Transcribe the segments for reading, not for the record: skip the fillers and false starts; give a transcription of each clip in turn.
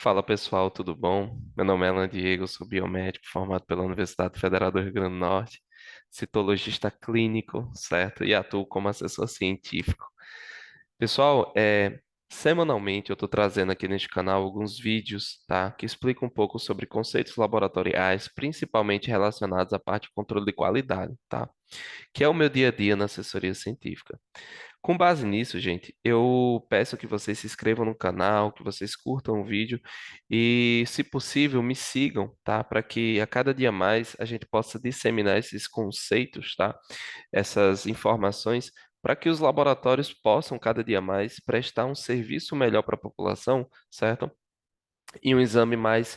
Fala pessoal, tudo bom? Meu nome é Alan Diego, sou biomédico formado pela Universidade Federal do Rio Grande do Norte, citologista clínico, certo? E atuo como assessor científico. Pessoal, semanalmente eu estou trazendo aqui neste canal alguns vídeos, tá? Que explicam um pouco sobre conceitos laboratoriais, principalmente relacionados à parte de controle de qualidade, tá? Que é o meu dia a dia na assessoria científica. Com base nisso, gente, eu peço que vocês se inscrevam no canal, que vocês curtam o vídeo e, se possível, me sigam, tá? Para que a cada dia mais a gente possa disseminar esses conceitos, tá? Essas informações, para que os laboratórios possam cada dia mais prestar um serviço melhor para a população, certo? E um exame mais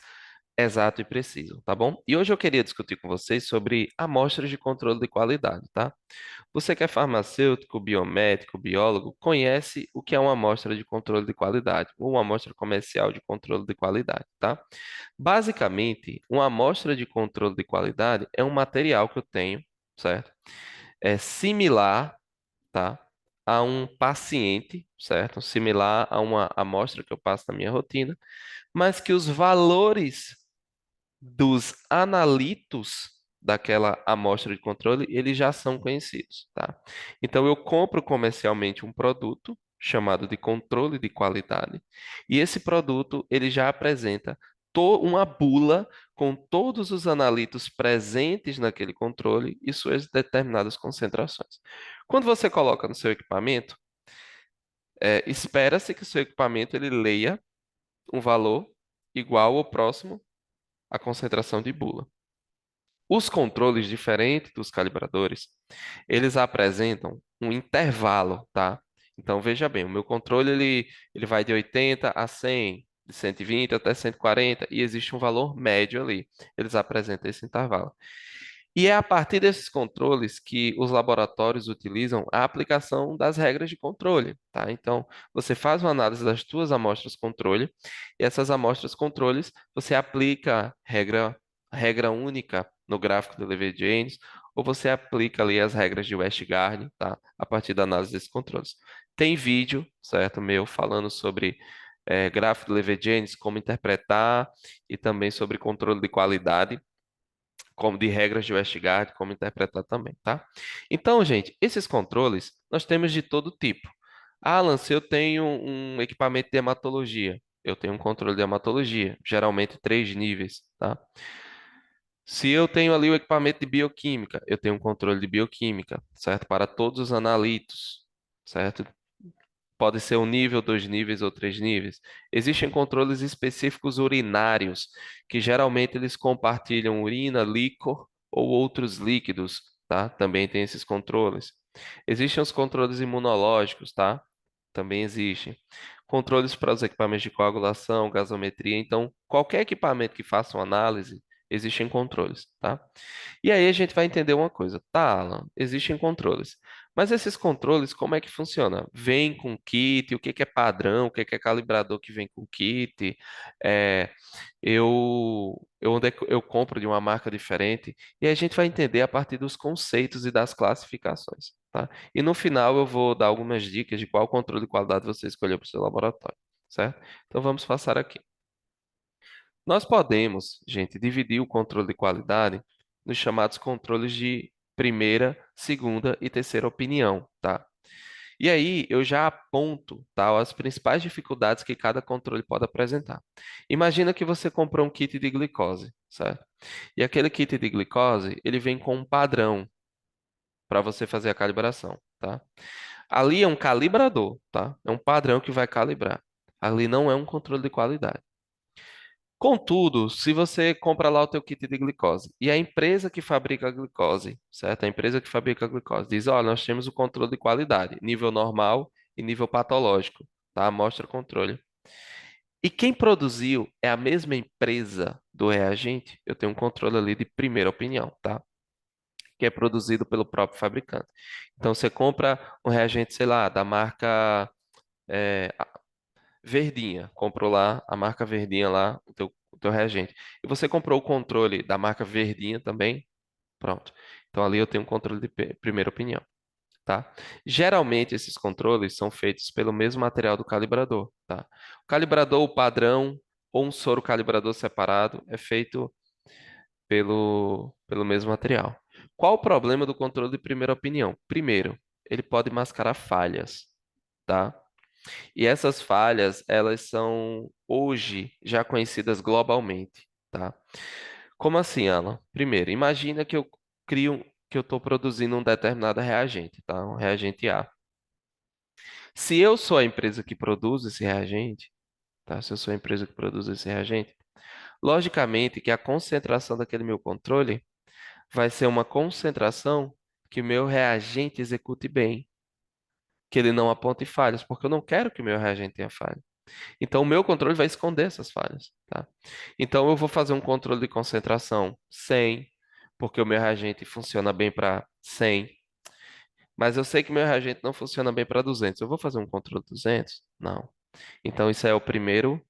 exato e preciso, tá bom? E hoje eu queria discutir com vocês sobre amostras de controle de qualidade, tá? Você que é farmacêutico, biomédico, biólogo, conhece o que é uma amostra de controle de qualidade, ou uma amostra comercial de controle de qualidade, tá? Basicamente, uma amostra de controle de qualidade é um material que eu tenho, certo? É similar, tá? A um paciente, certo? Similar a uma amostra que eu passo na minha rotina, mas que os valores dos analitos daquela amostra de controle, eles já são conhecidos, tá? Então eu compro comercialmente um produto chamado de controle de qualidade, e esse produto ele já apresenta uma bula com todos os analitos presentes naquele controle e suas determinadas concentrações. Quando você coloca no seu equipamento, espera-se que o seu equipamento ele leia um valor igual ou próximo à concentração de bula. Os controles, diferentes dos calibradores, eles apresentam um intervalo, tá? Então, veja bem, o meu controle ele vai de 80 a 100, de 120 até 140, e existe um valor médio ali. Eles apresentam esse intervalo. E é a partir desses controles que os laboratórios utilizam a aplicação das regras de controle, tá? Então, você faz uma análise das suas amostras controle, e essas amostras controles, você aplica regra única no gráfico do Lever-James, ou você aplica ali as regras de Westgard, tá? A partir da análise desses controles. Tem vídeo, certo, meu, falando sobre gráfico do Lever-James, como interpretar, e também sobre controle de qualidade como de regras de Westgard, como interpretar também, tá? Então, gente, esses controles nós temos de todo tipo. Alan, se eu tenho um equipamento de hematologia, eu tenho um controle de hematologia, geralmente 3 níveis, tá? Se eu tenho ali o equipamento de bioquímica, eu tenho um controle de bioquímica, certo? Para todos os analitos, certo? Pode ser um nível, 2 níveis ou 3 níveis. Existem controles específicos urinários, que geralmente eles compartilham urina, líquor ou outros líquidos, tá? Também tem esses controles. Existem os controles imunológicos, tá? Também existem. Controles para os equipamentos de coagulação, gasometria. Então, qualquer equipamento que faça uma análise, existem controles, tá? E aí a gente vai entender uma coisa. Tá, Alan, existem controles. Mas esses controles, como é que funciona? Vem com kit, o que que é padrão, o que que é calibrador que vem com kit? É, eu compro de uma marca diferente e a gente vai entender a partir dos conceitos e das classificações, tá? E no final eu vou dar algumas dicas de qual controle de qualidade você escolheu para o seu laboratório, certo? Então vamos passar aqui. Nós podemos, gente, dividir o controle de qualidade nos chamados controles de primeira, segunda e terceira opinião, tá? E aí eu já aponto, tá, as principais dificuldades que cada controle pode apresentar. Imagina que você comprou um kit de glicose, certo? E aquele kit de glicose, ele vem com um padrão para você fazer a calibração, tá? Ali é um calibrador, tá? É um padrão que vai calibrar. Ali não é um controle de qualidade. Contudo, se você compra lá o teu kit de glicose e a empresa que fabrica a glicose, certo? A empresa que fabrica a glicose diz, olha, nós temos o controle de qualidade, nível normal e nível patológico, tá? Mostra o controle. E quem produziu é a mesma empresa do reagente, eu tenho um controle ali de primeira opinião, tá? Que é produzido pelo próprio fabricante. Então você compra um reagente, sei lá, da marca é, Verdinha, comprou lá a marca Verdinha lá, o teu reagente. E você comprou o controle da marca Verdinha também? Pronto. Então ali eu tenho um controle de primeira opinião, tá? Geralmente esses controles são feitos pelo mesmo material do calibrador, tá? O calibrador, o padrão, ou um soro calibrador separado é feito pelo mesmo material. Qual o problema do controle de primeira opinião? Primeiro, ele pode mascarar falhas, tá? E essas falhas, elas são hoje já conhecidas globalmente, tá? Como assim, Alan? Primeiro, imagina que eu crio, que eu estou produzindo um determinado reagente, tá? Um reagente A. Se eu sou a empresa que produz esse reagente, tá? Se eu sou a empresa que produz esse reagente, logicamente que a concentração daquele meu controle vai ser uma concentração que o meu reagente execute bem, que ele não aponte falhas, porque eu não quero que o meu reagente tenha falha. Então, o meu controle vai esconder essas falhas, tá? Então, eu vou fazer um controle de concentração 100, porque o meu reagente funciona bem para 100, mas eu sei que meu reagente não funciona bem para 200. Eu vou fazer um controle de 200? Não. Então, isso é o primeiro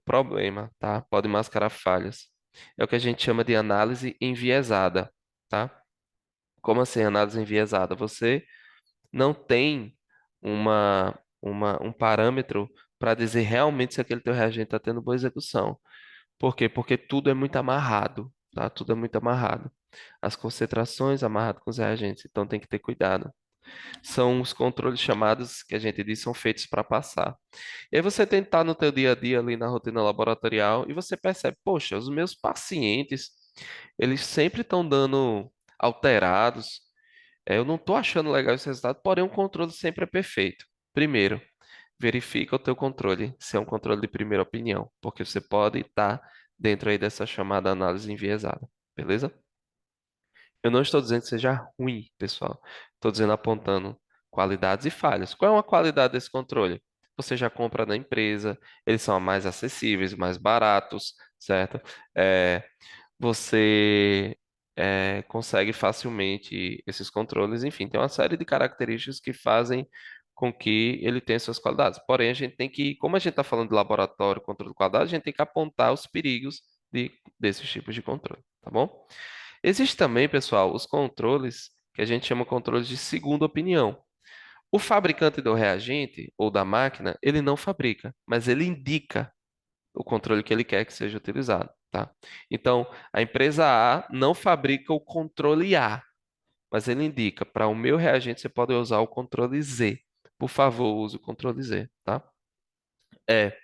problema, tá? Pode mascarar falhas. É o que a gente chama de análise enviesada, tá? Como assim, análise enviesada? Você não tem um parâmetro para dizer realmente se aquele teu reagente está tendo boa execução. Por quê? Porque tudo é muito amarrado, tá? Tudo é muito amarrado. As concentrações amarrado com os reagentes, então tem que ter cuidado. São os controles chamados, que a gente diz, são feitos para passar. E aí você tentar no teu dia a dia ali na rotina laboratorial e você percebe, poxa, os meus pacientes, eles sempre estão dando alterados, eu não estou achando legal esse resultado, porém o controle sempre é perfeito. Primeiro, verifica o teu controle, se é um controle de primeira opinião, porque você pode estar dentro aí dessa chamada análise enviesada, beleza? Eu não estou dizendo que seja ruim, pessoal. Estou dizendo apontando qualidades e falhas. Qual é uma qualidade desse controle? Você já compra na empresa, eles são mais acessíveis, mais baratos, certo? É, você consegue facilmente esses controles. Enfim, tem uma série de características que fazem com que ele tenha suas qualidades. Porém, a gente tem que, como a gente está falando de laboratório, controle de qualidade, a gente tem que apontar os perigos desses tipos de controle, tá bom? Existe também, pessoal, os controles que a gente chama controles de segunda opinião. O fabricante do reagente ou da máquina, ele não fabrica, mas ele indica o controle que ele quer que seja utilizado, tá? Então, a empresa A não fabrica o controle A, mas ele indica, para o meu reagente você pode usar o controle Z. Por favor, use o controle Z, tá? É,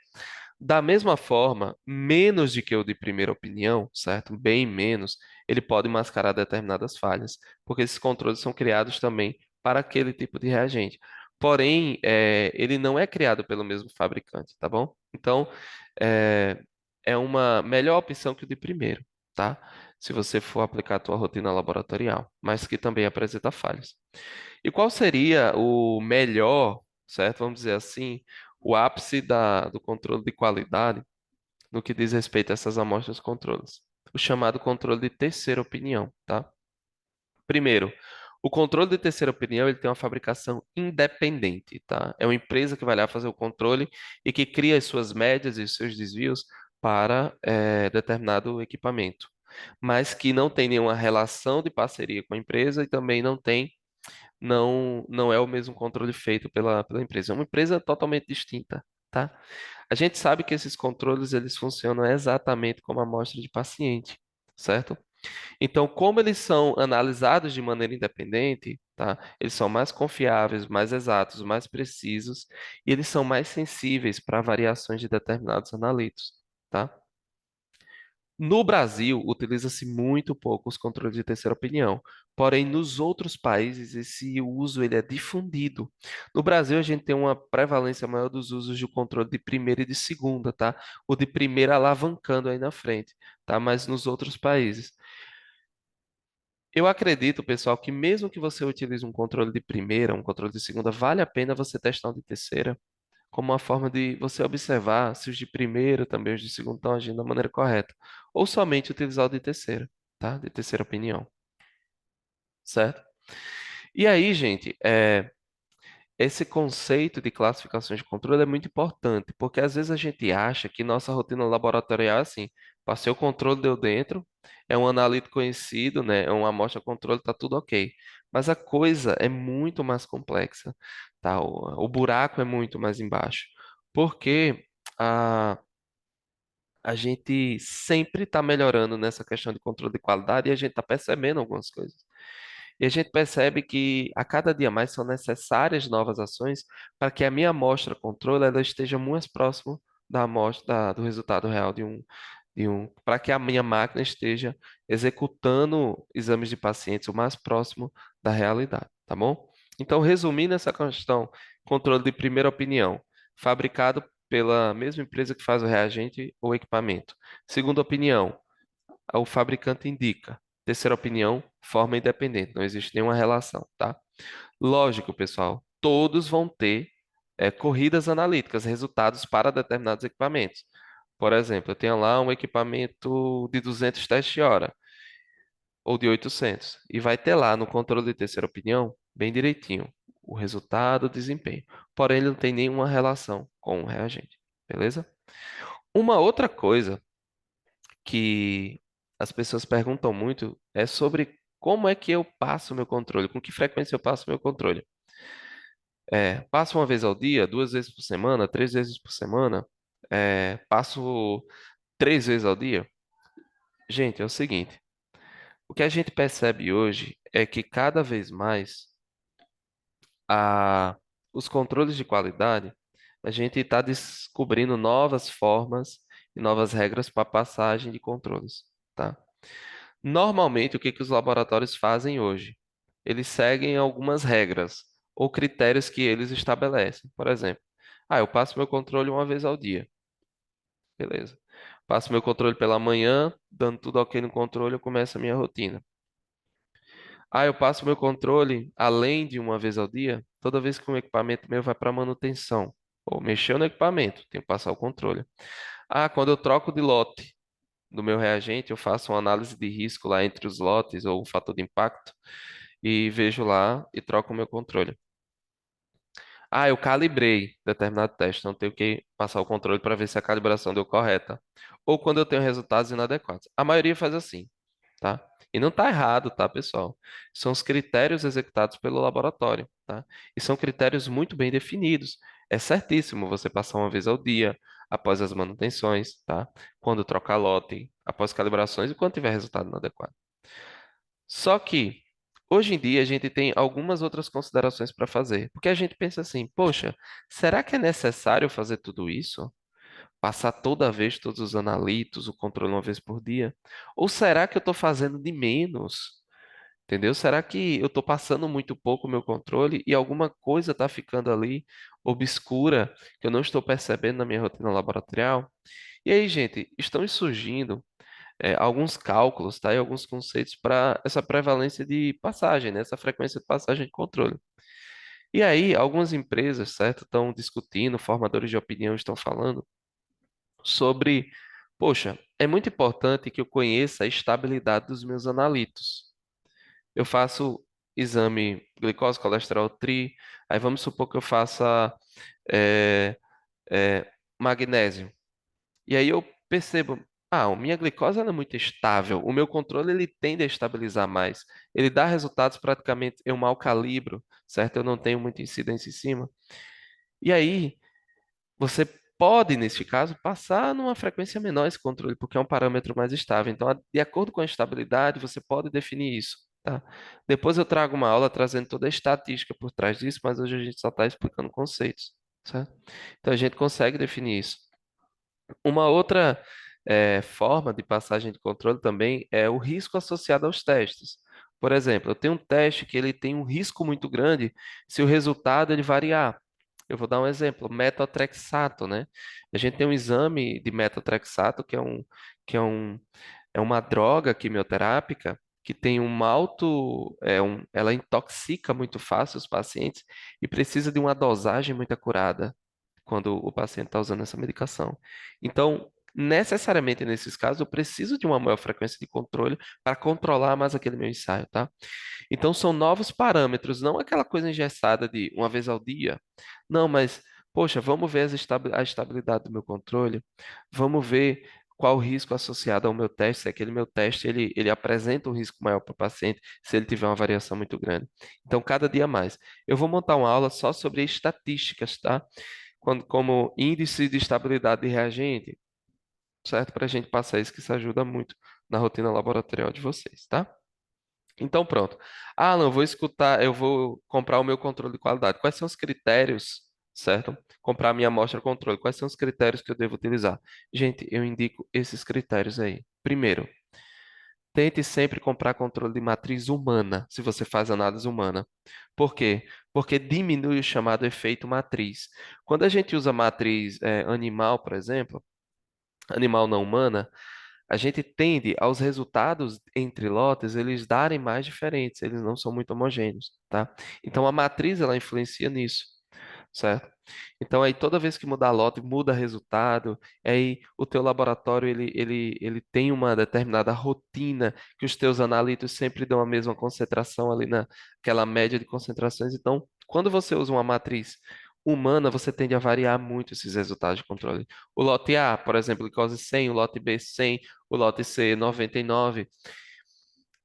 da mesma forma, menos de que o de primeira opinião, certo? Bem menos, ele pode mascarar determinadas falhas, porque esses controles são criados também para aquele tipo de reagente. Porém, ele não é criado pelo mesmo fabricante, tá bom? Então, é, é uma melhor opção que o de primeiro, tá? Se você for aplicar a tua rotina laboratorial, mas que também apresenta falhas. E qual seria o melhor, certo? Vamos dizer assim, o ápice do controle de qualidade no que diz respeito a essas amostras controles? O chamado controle de terceira opinião, tá? Primeiro, o controle de terceira opinião, ele tem uma fabricação independente, tá? É uma empresa que vai lá fazer o controle e que cria as suas médias e os seus desvios para determinado equipamento, mas que não tem nenhuma relação de parceria com a empresa e também não é o mesmo controle feito pela empresa. É uma empresa totalmente distinta, tá? A gente sabe que esses controles eles funcionam exatamente como amostra de paciente, certo? Então, como eles são analisados de maneira independente, tá? Eles são mais confiáveis, mais exatos, mais precisos e eles são mais sensíveis para variações de determinados analitos, tá? No Brasil, utiliza-se muito pouco os controles de terceira opinião, porém nos outros países esse uso ele é difundido. No Brasil, a gente tem uma prevalência maior dos usos de controle de primeira e de segunda, tá? O de primeira alavancando aí na frente, tá? Mas nos outros países. Eu acredito, pessoal, que mesmo que você utilize um controle de primeira, um controle de segunda, vale a pena você testar um de terceira, como uma forma de você observar se os de primeira, também os de segunda estão agindo da maneira correta. Ou somente utilizar o de terceira, tá? De terceira opinião, certo? E aí, gente, esse conceito de classificações de controle é muito importante, porque às vezes a gente acha que nossa rotina laboratorial é assim, passei o controle, deu dentro, é um analítico conhecido, né? É uma amostra controle, tá tudo ok. Mas a coisa é muito mais complexa, tá? O buraco é muito mais embaixo. Por quê? a, a gente sempre está melhorando nessa questão de controle de qualidade e a gente está percebendo algumas coisas. E a gente percebe que a cada dia mais são necessárias novas ações para que a minha amostra controle ela esteja mais próximo da amostra, do resultado real para que a minha máquina esteja executando exames de pacientes o mais próximo da realidade, tá bom? Então, resumindo essa questão, controle de primeira opinião, fabricado pela mesma empresa que faz o reagente ou equipamento. Segunda opinião, o fabricante indica. Terceira opinião, forma independente, não existe nenhuma relação, tá? Lógico, pessoal, todos vão ter corridas analíticas, resultados para determinados equipamentos. Por exemplo, eu tenho lá um equipamento de 200 testes hora ou de 800 e vai ter lá no controle de terceira opinião, bem direitinho, o resultado, o desempenho. Porém, ele não tem nenhuma relação com o reagente, beleza? Uma outra coisa que as pessoas perguntam muito é sobre como é que eu passo meu controle, com que frequência eu passo meu controle. Passo uma vez ao dia, duas vezes por semana, três vezes por semana, passo três vezes ao dia? Gente, é o seguinte, o que a gente percebe hoje é que cada vez mais a, os controles de qualidade, a gente está descobrindo novas formas e novas regras para passagem de controles, tá? Normalmente, o que que os laboratórios fazem hoje? Eles seguem algumas regras ou critérios que eles estabelecem. Por exemplo, eu passo meu controle uma vez ao dia. Beleza. Passo meu controle pela manhã, dando tudo ok no controle, eu começo a minha rotina. Eu passo meu controle além de uma vez ao dia, toda vez que um equipamento meu vai para manutenção. Ou mexeu no equipamento, tenho que passar o controle. Quando eu troco de lote do meu reagente, eu faço uma análise de risco lá entre os lotes ou o fator de impacto e vejo lá e troco o meu controle. Eu calibrei determinado teste, então tenho que passar o controle para ver se a calibração deu correta. Ou quando eu tenho resultados inadequados. A maioria faz assim, tá? E não está errado, tá, pessoal? São os critérios executados pelo laboratório, tá? E são critérios muito bem definidos. É certíssimo você passar uma vez ao dia, após as manutenções, tá? Quando trocar lote, após calibrações e quando tiver resultado inadequado. Só que, hoje em dia, a gente tem algumas outras considerações para fazer. Porque a gente pensa assim, poxa, será que é necessário fazer tudo isso? Passar toda vez todos os analitos, o controle uma vez por dia? Ou será que eu estou fazendo de menos? Entendeu? Será que eu estou passando muito pouco o meu controle e alguma coisa está ficando ali obscura que eu não estou percebendo na minha rotina laboratorial? E aí, gente, estão surgindo alguns cálculos, tá? E alguns conceitos para essa prevalência de passagem, né? Essa frequência de passagem de controle. E aí, algumas empresas, certo, estão discutindo, formadores de opinião estão falando sobre, poxa, é muito importante que eu conheça a estabilidade dos meus analitos. Eu faço exame glicose, colesterol, tri, aí vamos supor que eu faça é, magnésio. E aí eu percebo, a minha glicose ela é muito estável, o meu controle ele tende a estabilizar mais. Ele dá resultados praticamente, eu mal calibro, certo? Eu não tenho muita incidência em cima. E aí, você pode, neste caso, passar numa frequência menor esse controle, porque é um parâmetro mais estável. Então, de acordo com a estabilidade, você pode definir isso, tá? Depois eu trago uma aula trazendo toda a estatística por trás disso, mas hoje a gente só está explicando conceitos, certo? Então, a gente consegue definir isso. Uma outra forma de passagem de controle também é o risco associado aos testes. Por exemplo, eu tenho um teste que ele tem um risco muito grande se o resultado ele variar. Eu vou dar um exemplo, metotrexato, né? A gente tem um exame de metotrexato que é uma droga quimioterápica que tem um alto, ela intoxica muito fácil os pacientes e precisa de uma dosagem muito acurada quando o paciente está usando essa medicação. Então, necessariamente nesses casos, eu preciso de uma maior frequência de controle para controlar mais aquele meu ensaio, tá? Então, são novos parâmetros, não aquela coisa engessada de uma vez ao dia. Não, mas, poxa, vamos ver a estabilidade do meu controle, vamos ver qual o risco associado ao meu teste, se aquele meu teste ele apresenta um risco maior para o paciente, se ele tiver uma variação muito grande. Então, cada dia mais. Eu vou montar uma aula só sobre estatísticas, tá? como índice de estabilidade de reagente, certo? Para a gente passar isso, que isso ajuda muito na rotina laboratorial de vocês, tá? Então, pronto. Ah, Alan, eu vou escutar, eu vou comprar o meu controle de qualidade. Quais são os critérios, certo? Comprar a minha amostra controle. Quais são os critérios que eu devo utilizar? Gente, eu indico esses critérios aí. Primeiro, tente sempre comprar controle de matriz humana, se você faz análise humana. Por quê? Porque diminui o chamado efeito matriz. Quando a gente usa matriz animal, por exemplo, animal não humana, a gente tende aos resultados entre lotes eles darem mais diferentes, eles não são muito homogêneos, tá? Então a matriz ela influencia nisso, certo? Então aí toda vez que mudar lote, muda resultado, aí o teu laboratório ele tem uma determinada rotina que os teus analíticos sempre dão a mesma concentração ali naquela média de concentrações. Então, quando você usa uma matriz humana, você tende a variar muito esses resultados de controle. O lote A, por exemplo, glicose 100, o lote B 100, o lote C 99.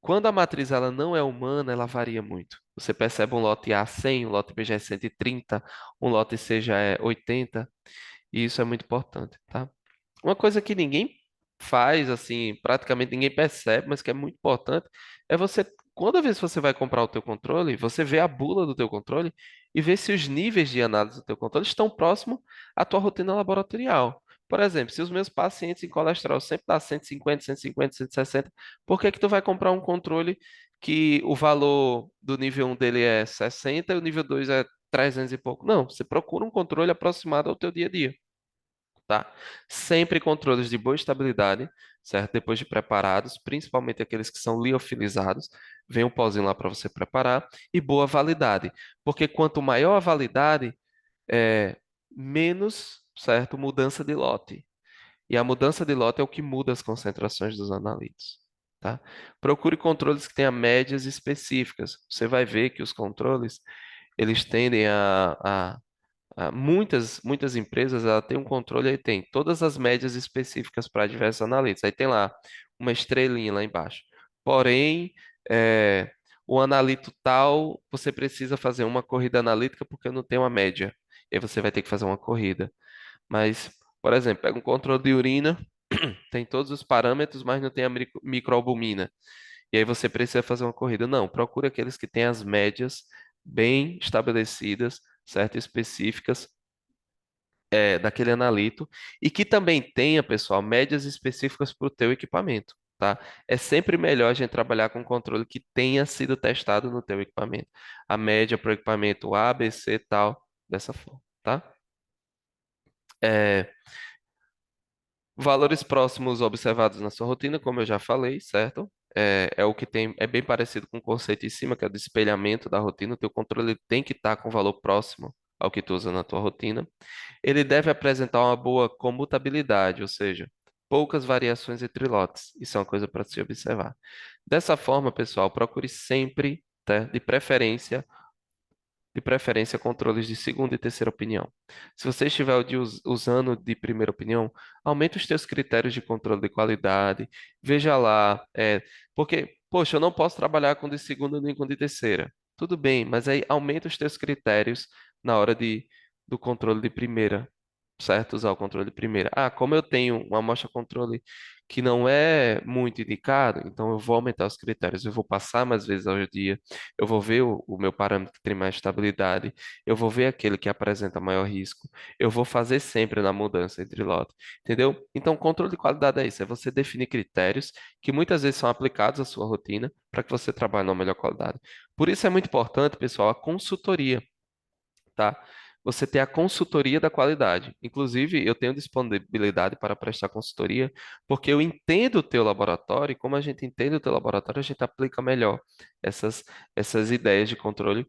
Quando a matriz ela não é humana, ela varia muito. Você percebe um lote A 100, um lote B já é 130, um lote C já é 80, e isso é muito importante, tá? Uma coisa que ninguém faz, assim, praticamente ninguém percebe, mas que é muito importante, é você, toda vez que você vai comprar o teu controle, você vê a bula do teu controle e vê se os níveis de análise do teu controle estão próximos à tua rotina laboratorial. Por exemplo, se os meus pacientes em colesterol sempre dá 150, 150, 160, por que que tu vai comprar um controle que o valor do nível um dele é 60 e o nível 2 é 300 e pouco? Não, você procura um controle aproximado ao teu dia a dia, tá? Sempre controles de boa estabilidade, certo? Depois de preparados, principalmente aqueles que são liofilizados, vem um pozinho lá para você preparar, e boa validade, porque quanto maior a validade, menos, certo, mudança de lote. E a mudança de lote é o que muda as concentrações dos analíticos, tá? Procure controles que tenham médias específicas. Você vai ver que os controles, eles tendem muitas empresas ela tem um controle, aí tem todas as médias específicas para diversos analistas. Aí tem lá uma estrelinha lá embaixo. Porém, é, o analito tal, você precisa fazer uma corrida analítica porque não tem uma média. E aí você vai ter que fazer uma corrida. Mas, por exemplo, pega um controle de urina, tem todos os parâmetros, mas não tem a microalbumina. E aí você precisa fazer uma corrida. Não, procure aqueles que têm as médias bem estabelecidas, certo? Específicas daquele analito e que também tenha, pessoal, médias específicas para o teu equipamento, tá? É sempre melhor a gente trabalhar com um controle que tenha sido testado no teu equipamento. A média para o equipamento A, B, C, tal, dessa forma, tá? É, valores próximos observados na sua rotina, como eu já falei, certo? É o que tem, é bem parecido com o conceito em cima, que é do espelhamento da rotina. O teu controle tem que estar com valor próximo ao que tu usa na tua rotina. Ele deve apresentar uma boa comutabilidade, ou seja, poucas variações entre lotes. Isso é uma coisa para se observar. Dessa forma, pessoal, procure sempre, tá, de preferência, controles de segunda e terceira opinião. Se você estiver usando de primeira opinião, aumente os teus critérios de controle de qualidade. Veja lá, porque, poxa, eu não posso trabalhar com de segunda nem com de terceira. Tudo bem, mas aí aumenta os teus critérios na hora do controle de primeira, certo? Usar o controle de primeira. Ah, como eu tenho uma amostra controle que não é muito indicado, então eu vou aumentar os critérios, eu vou passar mais vezes ao dia, eu vou ver o meu parâmetro que tem mais estabilidade, eu vou ver aquele que apresenta maior risco, eu vou fazer sempre na mudança entre lote, entendeu? Então, controle de qualidade é isso, é você definir critérios que muitas vezes são aplicados à sua rotina para que você trabalhe na melhor qualidade. Por isso é muito importante, pessoal, a consultoria, tá? Você ter a consultoria da qualidade. Inclusive, eu tenho disponibilidade para prestar consultoria, porque eu entendo o teu laboratório, e como a gente entende o teu laboratório, a gente aplica melhor essas, essas ideias de controle,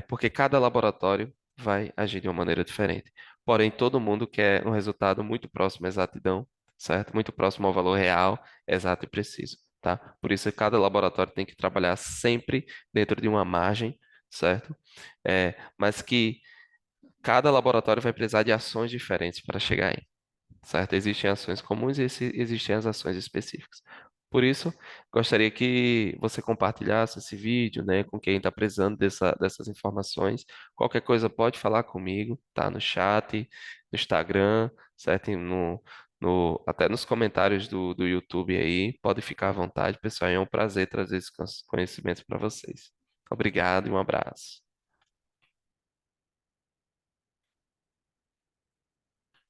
porque cada laboratório vai agir de uma maneira diferente. Porém, todo mundo quer um resultado muito próximo à exatidão, certo? Muito próximo ao valor real, exato e preciso, tá? Por isso, cada laboratório tem que trabalhar sempre dentro de uma margem, certo? Mas que cada laboratório vai precisar de ações diferentes para chegar aí, certo? Existem ações comuns e existem as ações específicas. Por isso, gostaria que você compartilhasse esse vídeo, né, com quem está precisando dessas informações. Qualquer coisa pode falar comigo, tá? No chat, no Instagram, certo? Até nos comentários do YouTube aí. Pode ficar à vontade, pessoal. É um prazer trazer esses conhecimentos para vocês. Obrigado e um abraço.